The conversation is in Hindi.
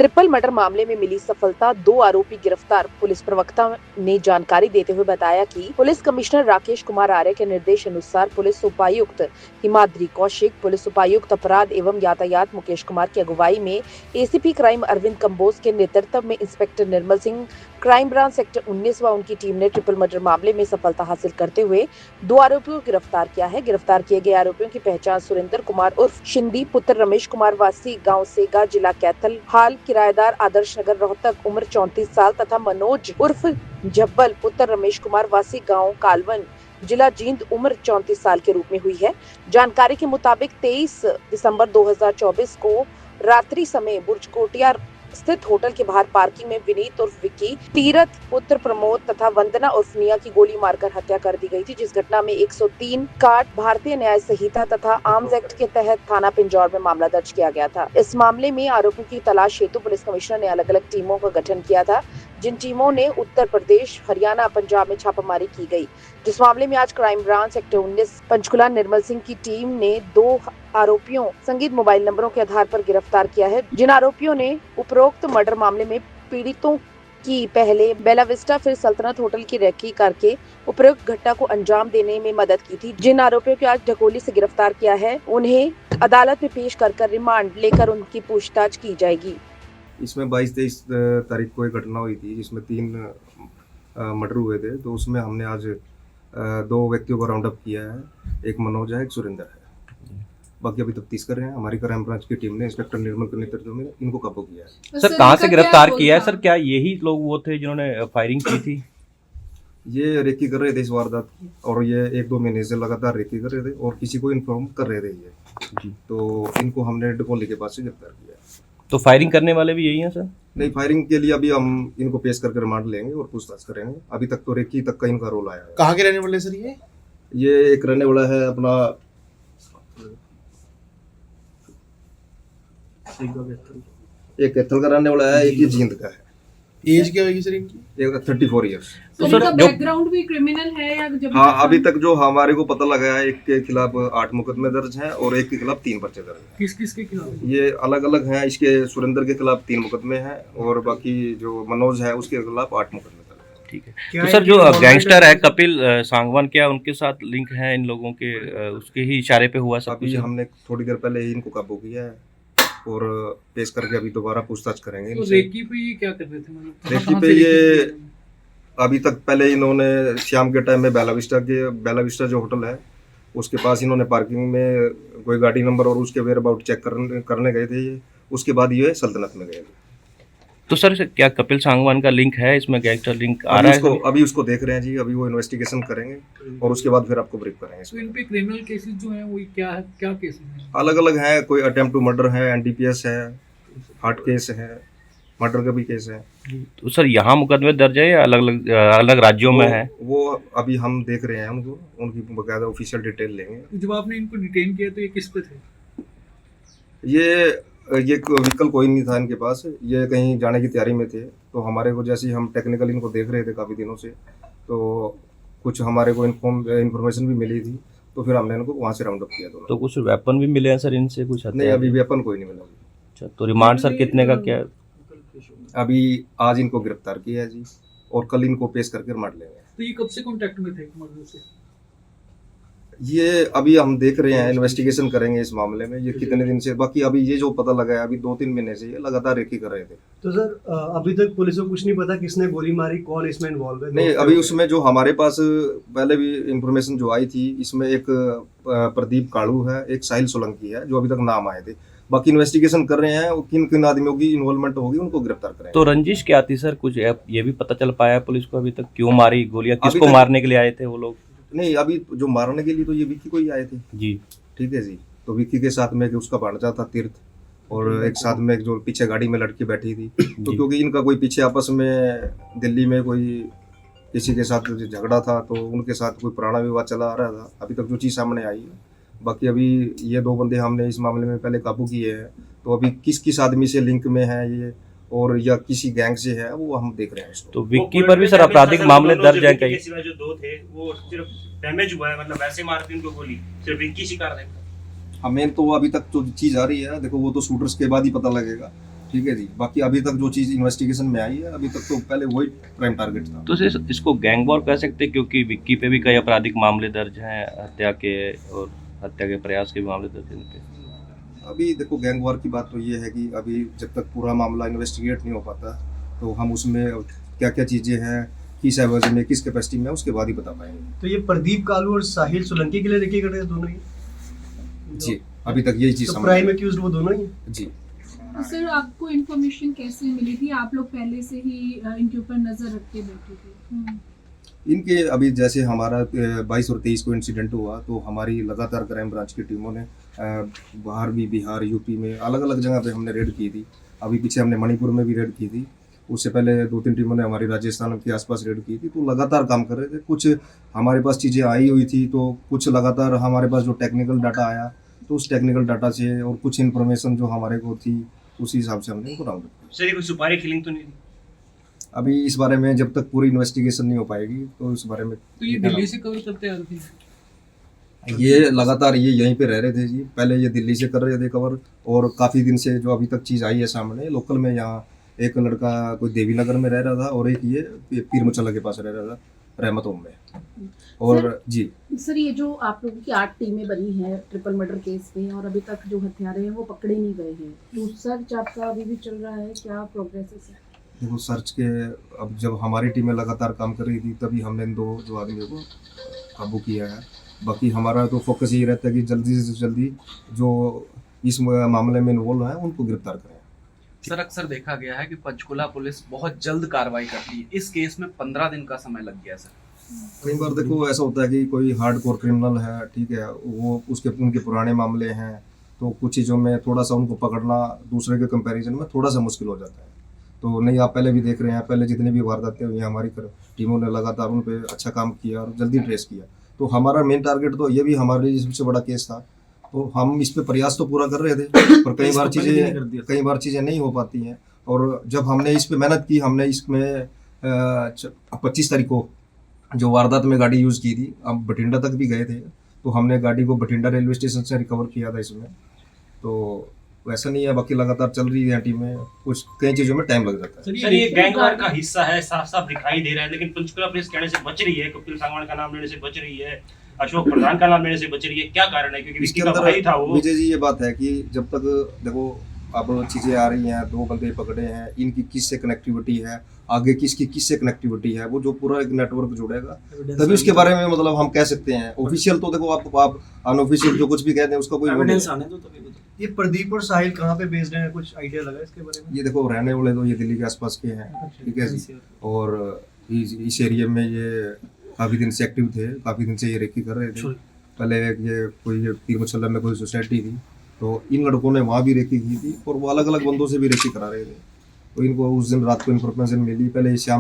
ट्रिपल मर्डर मामले में मिली सफलता, 2 आरोपी गिरफ्तार। पुलिस प्रवक्ता ने जानकारी देते हुए बताया कि पुलिस कमिश्नर राकेश कुमार आर्य के निर्देश अनुसार पुलिस उपायुक्त हिमाद्री कौशिक, पुलिस उपायुक्त अपराध एवं यातायात मुकेश कुमार की अगुवाई में एसीपी क्राइम अरविंद कंबोज के नेतृत्व में inspector Nirmal Singh, crime branch sector 19 व उनकी टीम ने ट्रिपल मर्डर मामले में सफलता हासिल करते हुए 2 आरोपियों को गिरफ्तार किया है। गिरफ्तार किए गए आरोपियों की पहचान सुरेंद्र कुमार उर्फ शिंदी, पुत्र रमेश कुमार वासी गांव सेगा, जिला कैथल, हाल किराएदार आदर्श नगर रोहतक, उम्र 34 साल तथा मनोज उर्फ जब्बल, पुत्र रमेश कुमार वासी गांव कालवन, जिला जींद, उम्र 34 साल के रूप में हुई है। जानकारी के मुताबिक 23 दिसंबर 2024 को रात्रि समय बुर्ज कोटिया स्थित होटल के बाहर पार्किंग में विनीत उर्फ विक्की, तीरथ पुत्र प्रमोद तथा वंदना उर्फ निया की गोली मारकर हत्या कर दी गई थी, जिस घटना में 103 काट भारतीय न्याय संहिता तथा आर्म्स एक्ट के तहत थाना पिंजौर में मामला दर्ज किया गया था। इस मामले में आरोपियों की तलाश हेतु पुलिस कमिश्नर ने अलग अलग टीमों का गठन किया था, जिन टीमों ने उत्तर प्रदेश, हरियाणा, पंजाब में छापामारी की गई। जिस मामले में आज crime branch sector 19 Panchkula Nirmal Singh की टीम ने 2 आरोपियों संगीत मोबाइल नंबरों के आधार पर गिरफ्तार किया है, जिन आरोपियों ने उपरोक्त मर्डर मामले में पीड़ितों की पहले बेला विस्टा फिर सल्तनत होटल की रेकी करके उपरोक्त घटना को अंजाम देने में मदद की थी। जिन आरोपियों को आज ढकोली से गिरफ्तार किया है, उन्हें अदालत में पेश कर रिमांड लेकर उनकी पूछताछ की जाएगी। इसमें 22-23 तारीख को एक घटना हुई थी जिसमें 3 मर्डर हुए थे। तो उसमें हमने आज 2 व्यक्तियों को राउंड अप किया है। एक मनोज है, एक सुरेंद्र है। बाकी अभी तफ्तीश कर रहे हैं। हमारी क्राइम ब्रांच की टीम ने इंस्पेक्टर निर्मल के नेतृत्व में इनको काबू किया है। सर कहाँ से गिरफ्तार किया है? सर क्या यही लोग वो थे जिन्होंने फायरिंग की थी? ये रेकी कर रहे थे इस वारदात की, और ये 1-2 महीने से लगातार रेकी कर रहे थे और किसी को इन्फॉर्म कर रहे थे ये जी। तो इनको हमने ढकोली के पास से गिरफ्तार किया है। तो फायरिंग करने वाले भी यही हैं सर? नहीं, फायरिंग के लिए अभी हम इनको पेश करके रिमांड लेंगे और पूछताछ करेंगे। अभी तक तो रेकी तक का इनका रोल आया है। कहाँ के रहने वाले सर ये एक रहने वाला है अपना एक कैथल का रहने वाला है, एक ये जींद का है। एज क्या होगी सर इनकी? 34 ईयर्स। तो सर बैकग्राउंड भी क्रिमिनल है या जब? हाँ, अभी तक जो हमारे को पता लगा है, एक के खिलाफ 8 मुकदमे दर्ज हैं और एक के खिलाफ 3 पर्चे दर्ज हैं। किस किस के खिलाफ? ये अलग अलग हैं। इसके सुरेंद्र के खिलाफ 3 मुकदमे हैं और बाकी जो मनोज है उसके खिलाफ 8 मुकदमे दर्ज हैं। ठीक है। तो सर जो गैंगस्टर है कपिल सांगवान, क्या उनके साथ लिंक है इन लोगों के? उसके ही इशारे पे हुआ सब कुछ? हमने थोड़ी देर पहले ही इनको काबू किया है और पेश करके अभी दोबारा पूछताछ करेंगे। तो रेकी पे ये क्या कर रहे थे? मतलब रेकी पे ये अभी तक पहले इन्होंने शाम के टाइम में बेला विस्टा जो होटल है उसके पास इन्होंने पार्किंग में कोई गाड़ी नंबर और उसके वेयर अबाउट चेक करने गए थे ये। उसके बाद ये सल्तनत में गए। तो सर क्या कपिल सांगवान का लिंक है इसमें? गैंगस्टर लिंक आ रहा है? अभी उसको देख रहे हैं जी। अभी वो इन्वेस्टिगेशन करेंगे और उसके बाद फिर आपको ब्रीफ करेंगे। तो इन पे क्रिमिनल केसेस जो हैं वो क्या है, क्या केसेस हैं? अलग अलग हैं। कोई अटेम्प्ट टू मर्डर है, एनडीपीएस है, हार्ट केस है, मर्डर का भी केस है। तो सर यहाँ मुकदमे दर्ज है या अलग अलग राज्यों में है? वो अभी हम देख रहे हैं उनको, उनकी बकायदा ऑफिशियल डिटेल लेंगे। जब आपने इनको डिटेन किया तो ये किस पे थे? ये व्हीकल कोई नहीं था इनके पास। ये कहीं जाने की तैयारी में थे। तो हमारे को जैसे ही हम टेक्निकल इनको देख रहे थे काफ़ी दिनों से, तो कुछ हमारे को इन्फॉर्मेशन भी मिली थी, तो फिर हमने इनको वहाँ से राउंड अप किया। तो कुछ वेपन भी मिले हैं सर इनसे? कुछ नहीं, अभी वेपन कोई नहीं मिला। अच्छा, तो रिमांड सर कितने का क्या? अभी आज इनको गिरफ्तार किया है जी और कल इनको पेश करके रिमांड लेंगे। तो ये कब से कांटेक्ट में थे मर्डर से? ये अभी हम देख रहे हैं, इन्वेस्टिगेशन करेंगे इस मामले में। ये कितने दिन से, बाकी अभी ये जो पता लगा है अभी 2-3 महीने से ये लगातार रेकी कर रहे थे। तो सर अभी तक पुलिस को कुछ नहीं पता किसने गोली मारी, कौन इसमें इन्वॉल्व है? नहीं, अभी उसमें जो हमारे पास पहले भी इंफॉर्मेशन जो आई थी, इसमें एक प्रदीप काड़ू है, एक साहिल सोलंकी है, जो अभी तक नाम आए थे। बाकी इन्वेस्टिगेशन कर रहे हैं, किन किन आदमियों की इन्वॉल्वमेंट होगी उनको गिरफ्तार करेंगे। तो रंजिश क्या थी सर? कुछ ये भी पता चल पाया पुलिस को अभी तक? क्यों मारी गोलियां? किसको मारने के लिए आए थे वो लोग? नहीं, अभी जो मारने के लिए तो ये विक्की को ही आए थे जी। ठीक है जी। तो विक्की के साथ में उसका भांजा था तीर्थ, और एक साथ में जो पीछे गाड़ी में लड़की बैठी थी। तो क्योंकि इनका कोई पीछे आपस में दिल्ली में कोई किसी के साथ झगड़ा था, तो उनके साथ कोई पुराना विवाद चला आ रहा था। अभी तक जो चीज़ सामने आई है। बाकी अभी ये 2 बंदे हमने इस मामले में पहले काबू किए हैं। तो अभी किस किस आदमी से लिंक में है ये और या किसी गैंग से है, वो हम देख रहे हैं इसको। तो विक्की पर भी सर आपराधिक मामले दर्ज है कई? जो 2 थे वो सिर्फ डैमेज हुआ है, मतलब वैसे मारते उनको गोली, सिर्फ विक्की शिकार है। हमें तो अभी तक जो चीज़ आ रही है, देखो वो तो शूटर्स के बाद ही पता लगेगा। ठीक है जी। बाकी अभी तक जो चीज़ इन्वेस्टिगेशन में आई है, अभी तक तो पहले वही प्राइम टारगेट था। तो इसको गैंग वॉर कह सकते हैं, क्योंकि विक्की पे भी कई आपराधिक मामले दर्ज हैं, हत्या के और हत्या के प्रयास के भी मामले दर्ज हैं इन पे। अभी देखो गैंग वॉर की बात तो ये है कि अभी जब तक पूरा मामला इन्वेस्टिगेट नहीं हो पाता तो हम उसमें क्या क्या चीज़ें हैं, किस एवज में, किस कैपेसिटी में, उसके बाद ही बता पाएंगे। तो ये प्रदीप कालू और साहिल सोलंकी के लिए रेकी कर रहे हैं दोनों ही? जी, अभी तक यही चीज़ तो समझ प्राइम आई। एक्यूज्ड वो दोनों ही हैं? जी। तो सर आपको इन्फॉर्मेशन कैसे मिली थी? आप लोग पहले से ही इनके ऊपर नजर रख के बैठे थे? इनके अभी जैसे हमारा 22 और 23 को इंसिडेंट हुआ तो हमारी लगातार क्राइम ब्रांच की टीमों ने बाहर भी, बिहार, यूपी में अलग अलग जगह पे हमने रेड की थी। अभी पीछे हमने मणिपुर में भी रेड की थी। उससे पहले 2-3 टीमों ने हमारी राजस्थान के आसपास रेड की थी। तो लगातार काम कर रहे थे। कुछ हमारे पास चीज़ें आई हुई थी तो कुछ लगातार हमारे पास जो टेक्निकल डाटा आया तो उस टेक्निकल डाटा से और कुछ इन्फॉर्मेशन जो हमारे को थी उसी हिसाब से हमने इनको राउंड किया। सर ये कोई सुपारी किलिंग तो नहीं थी? अभी इस बारे में जब तक पूरी इन्वेस्टिगेशन नहीं हो पाएगी तो इस बारे में तो ये दिल्ली से कवर करते आ रहे थे? ये लगातार ये यहीं पे रह रहे थे जी। पहले ये दिल्ली से कर रहे थे कवर और काफ़ी दिन से जो अभी तक चीज़ आई है सामने लोकल में, यहाँ एक लड़का कोई देवी नगर में रह रहा था और एक ये पीर मुचल्ला के पास रह रहा था रहमत होम में। और जी सर ये जो आप लोगों की 8 टीमें बनी हैं ट्रिपल मर्डर केस में और अभी तक जो हत्यारे हैं वो पकड़े नहीं गए हैं, तो सर्च आपका अभी भी चल रहा है, क्या प्रोग्रेस है सर? देखो सर्च के अब जब हमारी टीमें लगातार काम कर रही थी तभी हमने इन 2 जो आदमियों को काबू किया है। बाकी हमारा तो फोकस यही रहता है कि जल्दी से जल्दी जो इस मामले में इन्वॉल्व हैं उनको गिरफ्तार करें। सर अक्सर देखा गया है कि पंचकुला पुलिस बहुत जल्द कार्रवाई करती है, इस केस में 15 दिन का समय लग गया सर। कई बार देखो ऐसा होता है कि कोई हार्डकोर क्रिमिनल है, ठीक है, वो उनके पुराने मामले हैं तो कुछ चीज़ों में थोड़ा सा उनको पकड़ना दूसरे के कंपैरिजन में थोड़ा सा मुश्किल हो जाता है। तो नहीं, आप पहले भी देख रहे हैं, पहले जितनी भी वारदातें हुई हैं हमारी टीमों ने लगातार उन पर अच्छा काम किया और जल्दी ट्रेस किया। तो हमारा मेन टारगेट तो ये भी हमारे लिए सबसे बड़ा केस था, तो हम इस पे प्रयास तो पूरा कर रहे थे पर कई बार चीज़ें नहीं हो पाती हैं। और जब हमने इस पे मेहनत की, हमने इसमें 25 तारीख को जो वारदात में गाड़ी यूज़ की थी, अब बठिंडा तक भी गए थे तो हमने गाड़ी को बठिंडा रेलवे स्टेशन से रिकवर किया था इसमें। तो वैसा नहीं है, बाकी लगातार चल रही है टीमें, कुछ कई चीज़ों में टाइम लग जाता है। सर ये गैंगवार का हिस्सा है, साफ साफ दिखाई दे रहा है, लेकिन पंचकुला पुलिस कहने से बच रही है, कपिल सांगवान का नाम लेने से बच रही है, अशोक प्रधान का नाम लेने से बच रही है, क्या कारण है? क्योंकि इसके विक्की का भाई था वो। विजय जी ये बात है कि जब तक देखो अब चीज़ें आ रही हैं, 2 बंदे पकड़े हैं, इनकी किससे कनेक्टिविटी है, आगे किसकी किससे कनेक्टिविटी है, वो जो पूरा एक नेटवर्क जुड़ेगा तभी उसके बारे में मतलब हम कह सकते हैं। ऑफिशियल तो देखो आप अनऑफिशियल जो कुछ भी कहते हैं उसका कोई एविडेंस आने दो तभी। ये प्रदीप और साहिल कहाँ पे बेस्ड हैं, कुछ आइडिया लगा इसके बारे में? ये देखो रहने वाले तो ये दिल्ली के आसपास के हैं, ठीक है जी, और इस एरिया में ये काफ़ी दिन से एक्टिव थे, काफ़ी दिन से ये रेकी कर रहे थे। पहले ये कोई पीर मुचल्ला में कोई सोसाइटी थी तो इन लड़कों ने वहाँ भी रेकी की थी और वो अलग अलग बंदों से भी रेकी करा रहे थे। तो इनको उस दिन रात को इन्फॉर्मेशन मिली, पहले शाम